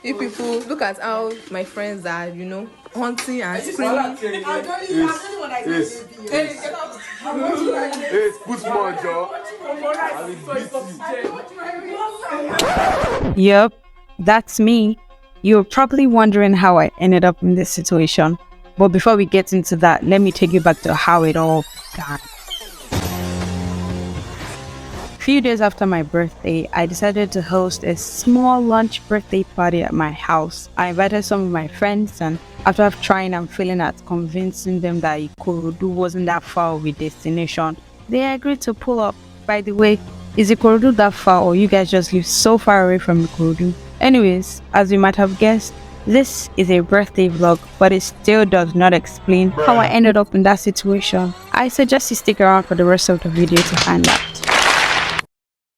You people, look at how my friends are, hunting and screaming. Yep, that's me. You're probably wondering how I ended up in this situation. But before we get into that, let me take you back to how it all began. A few days after my birthday, I decided to host a small lunch birthday party at my house. I invited some of my friends, and after trying and failing at convincing them that Ikorodu wasn't that far of a destination, they agreed to pull up. By the way, is Ikorodu that far, or you guys just live so far away from Ikorodu? Anyways, as you might have guessed, this is a birthday vlog, but it still does not explain how I ended up in that situation. I suggest you stick around for the rest of the video to find out.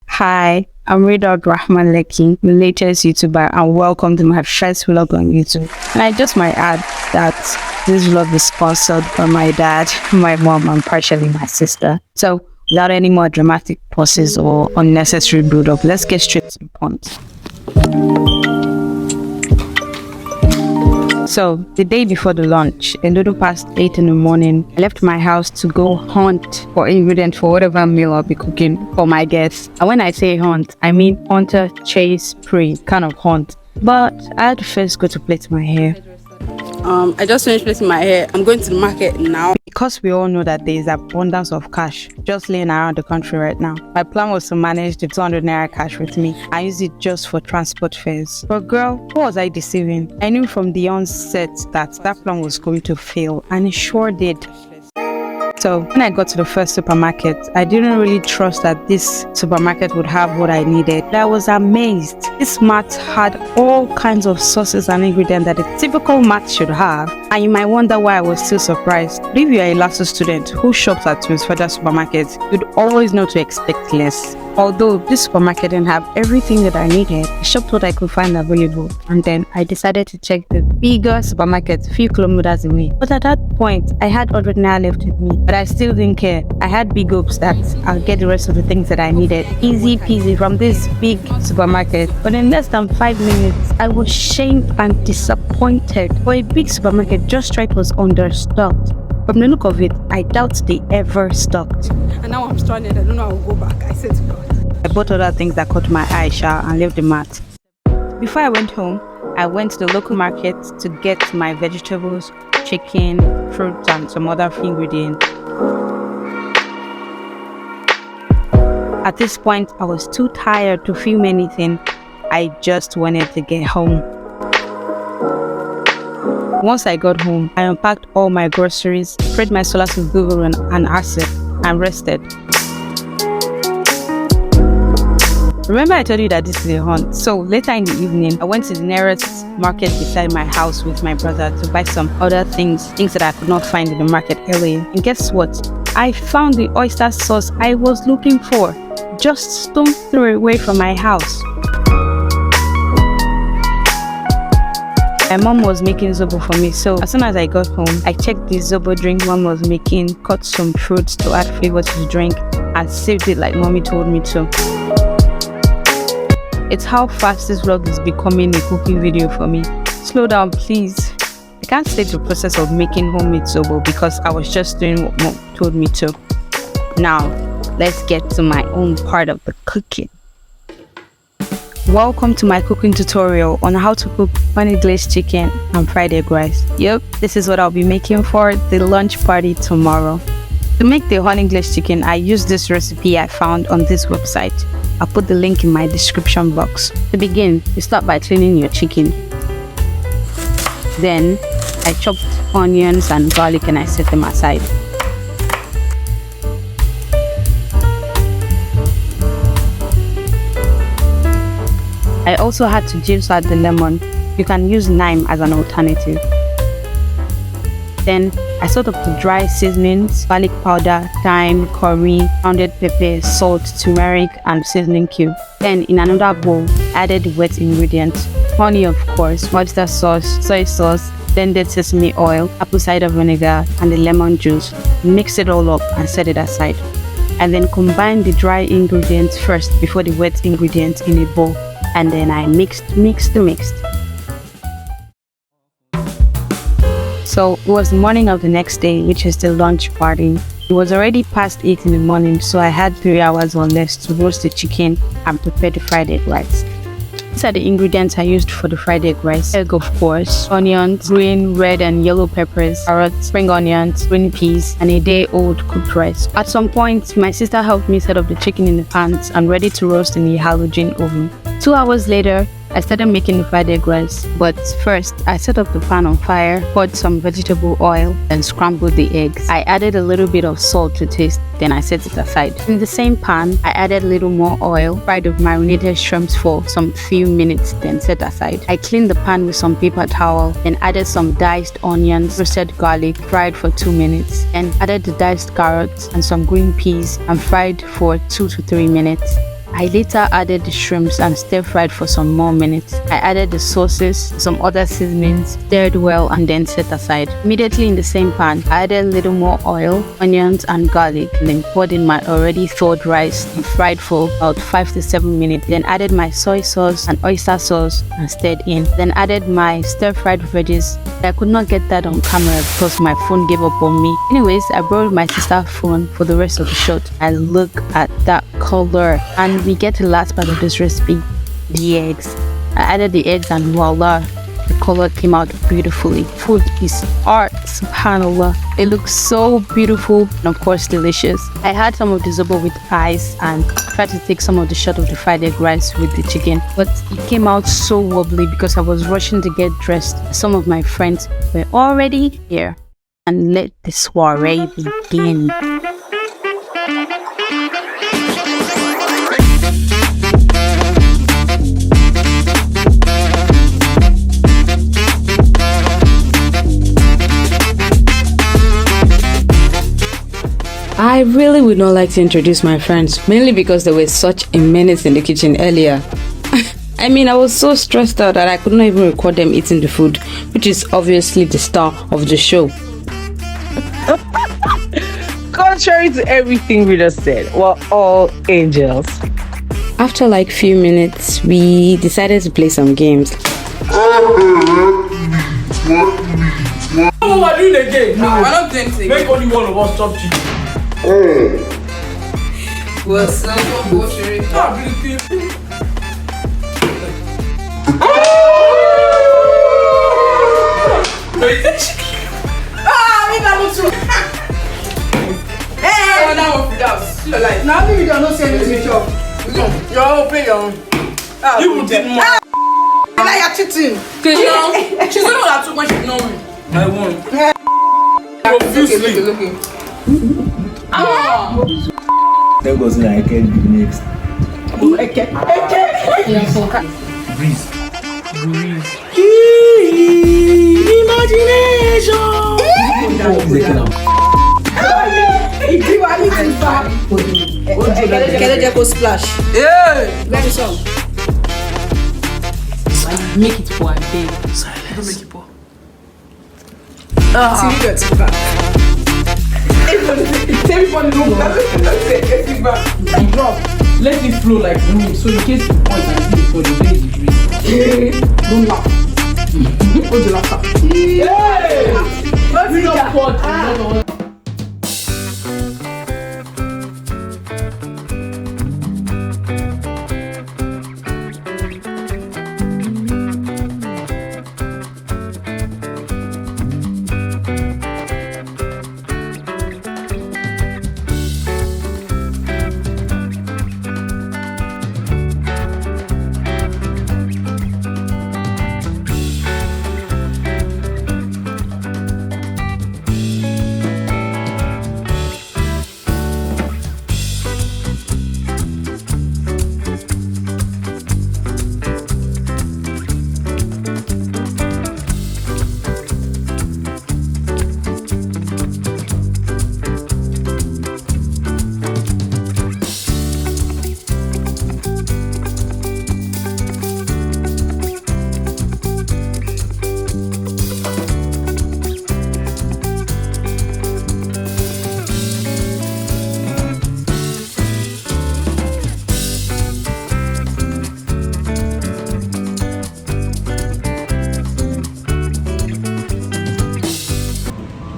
Hi, I'm Ridho Lekki, the latest YouTuber, and welcome to my first vlog on YouTube. And I just might add that this vlog is sponsored by my dad, my mom, and partially my sister. So without any more dramatic pauses or unnecessary build-up, let's get straight to the point. So, the day before the lunch, a little past 8 in the morning, I left my house to go hunt for ingredients for whatever meal I'll be cooking for my guests. And when I say hunt, I mean hunter, chase, prey kind of hunt. But I had to first go to plait my hair. I just finished plaiting my hair. I'm going to the market now. Because we all know that there is abundance of cash just laying around the country right now, my plan was to manage the 200 naira cash with me. I used it just for transport fares. But girl, who was I deceiving? I knew from the onset that plan was going to fail, and it sure did. So when I got to the first supermarket, I didn't really trust that this supermarket would have what I needed. But I was amazed. This mart had all kinds of sauces and ingredients that a typical mart should have. And you might wonder why I was still surprised. But if you are a LASU student who shops at Twins Further supermarkets, you'd always know to expect less. Although this supermarket didn't have everything that I needed, I shopped what I could find available. And then I decided to check the bigger supermarket a few kilometers away. But at that point, I had 100 naira left with me. But I still didn't care. I had big hopes that I'll get the rest of the things that I needed. Easy peasy from this big supermarket. But in less than 5 minutes, I was shamed and disappointed. For a big supermarket, Just Right was understocked. From the look of it, I doubt they ever stocked. And now I'm stranded. I don't know how I'll go back. I said to God. I bought other things that caught my eye, and left the mat. Before I went home, I went to the local market to get my vegetables, chicken, fruits, and some other ingredients. At this point, I was too tired to film anything. I just wanted to get home. Once I got home, I unpacked all my groceries, sprayed my solar with Google and acid, and rested. Remember I told you that this is a hunt. So later in the evening, I went to the nearest market beside my house with my brother to buy some other things that I could not find in the market earlier. And guess what? I found the oyster sauce I was looking for, just stone's throw away from my house. My mom was making Zobo for me, so as soon as I got home, I checked the Zobo drink mom was making, cut some fruits to add flavor to the drink, and saved it like mommy told me to. It's how fast this vlog is becoming a cooking video for me. Slow down, please. I can't state the process of making homemade Zobo because I was just doing what mom told me to. Now, let's get to my own part of the cooking. Welcome to my cooking tutorial on how to cook honey glazed chicken and fried egg rice. Yep, this is what I'll be making for the lunch party tomorrow. To make the honey glazed chicken, I used this recipe I found on this website. I'll put the link in my description box. To begin, you start by cleaning your chicken. Then, I chopped onions and garlic and I set them aside. I also had to juice out the lemon. You can use lime as an alternative. Then I sort up the dry seasonings, garlic powder, thyme, curry, pounded pepper, salt, turmeric, and seasoning cube. Then in another bowl, I added the wet ingredients. Honey, of course, oyster sauce, soy sauce, blended sesame oil, apple cider vinegar, and the lemon juice. Mix it all up and set it aside. And then combine the dry ingredients first before the wet ingredients in a bowl. and then I mixed. So it was the morning of the next day, which is the lunch party. It was already past 8 in the morning, so I had 3 hours or less to roast the chicken and prepare the fried egg rice. These are the ingredients I used for the fried egg rice. Egg, of course, onions, green, red and yellow peppers, carrots, spring onions, green peas, and a day-old cooked rice. At some point, my sister helped me set up the chicken in the pans and ready to roast in the halogen oven. 2 hours later, I started making the fried egg rice, but first I set up the pan on fire, poured some vegetable oil, and scrambled the eggs. I added a little bit of salt to taste, then I set it aside. In the same pan, I added a little more oil, fried the marinated shrimps for some few minutes, then set aside. I cleaned the pan with some paper towel, then added some diced onions, roasted garlic, fried for 2 minutes, then added the diced carrots and some green peas and fried for 2 to 3 minutes. I later added the shrimps and stir-fried for some more minutes. I added the sauces, some other seasonings, stirred well and then set aside. Immediately in the same pan, I added a little more oil, onions and garlic, and then poured in my already thawed rice and fried for about 5 to 7 minutes. Then added my soy sauce and oyster sauce and stirred in. Then added my stir-fried veggies. I could not get that on camera because my phone gave up on me. Anyways, I borrowed my sister's phone for the rest of the shot. And look at that color. And we get to the last part of this recipe, the eggs. I added the eggs and voila, the color came out beautifully. Food is art, subhanallah. It looks so beautiful and of course delicious. I had some of the zobo with ice and tried to take some of the shot of the fried egg rice with the chicken, but it came out so wobbly because I was rushing to get dressed. Some of my friends were already here. And let the soiree begin. I really would not like to introduce my friends, mainly because they were such a menace in the kitchen earlier. I mean, I was so stressed out that I could not even record them eating the food, which is obviously the star of the show. Contrary to everything we just said, we're all angels. After like few minutes, we decided to play some games. What are we doing again? No, we're not doing it. Make only one of us stop cheating. What's up, Soiree? Hey, now we're without. Like, now we don't know say anything. You're open, You did more. now you're cheating. She's the one that took my shit, no way. I won. Looking. That was when I can be next. Breeze. Splash. Yeah. Let me some. Make it for a day. Don't make it pour. Everybody knows that. Drop. Let it flow like rain. So in case you point and see it for the day you breathe. Don't laugh. Hold the laughter. Yeah. We don't pour.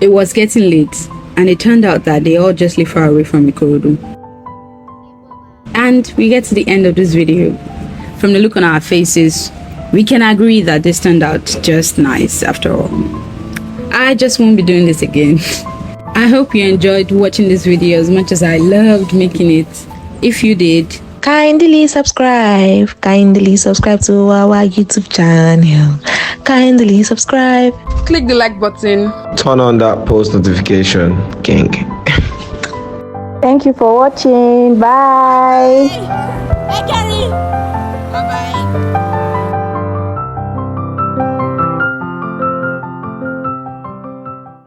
It was getting late, and it turned out that they all just live far away from Ikorodu. And we get to the end of this video. From the look on our faces, we can agree that this turned out just nice after all. I just won't be doing this again. I hope you enjoyed watching this video as much as I loved making it. If you did, kindly subscribe to our YouTube channel. Kindly subscribe. Click the like button. Turn on that post notification, king. Thank you for watching. Bye. Bye bye.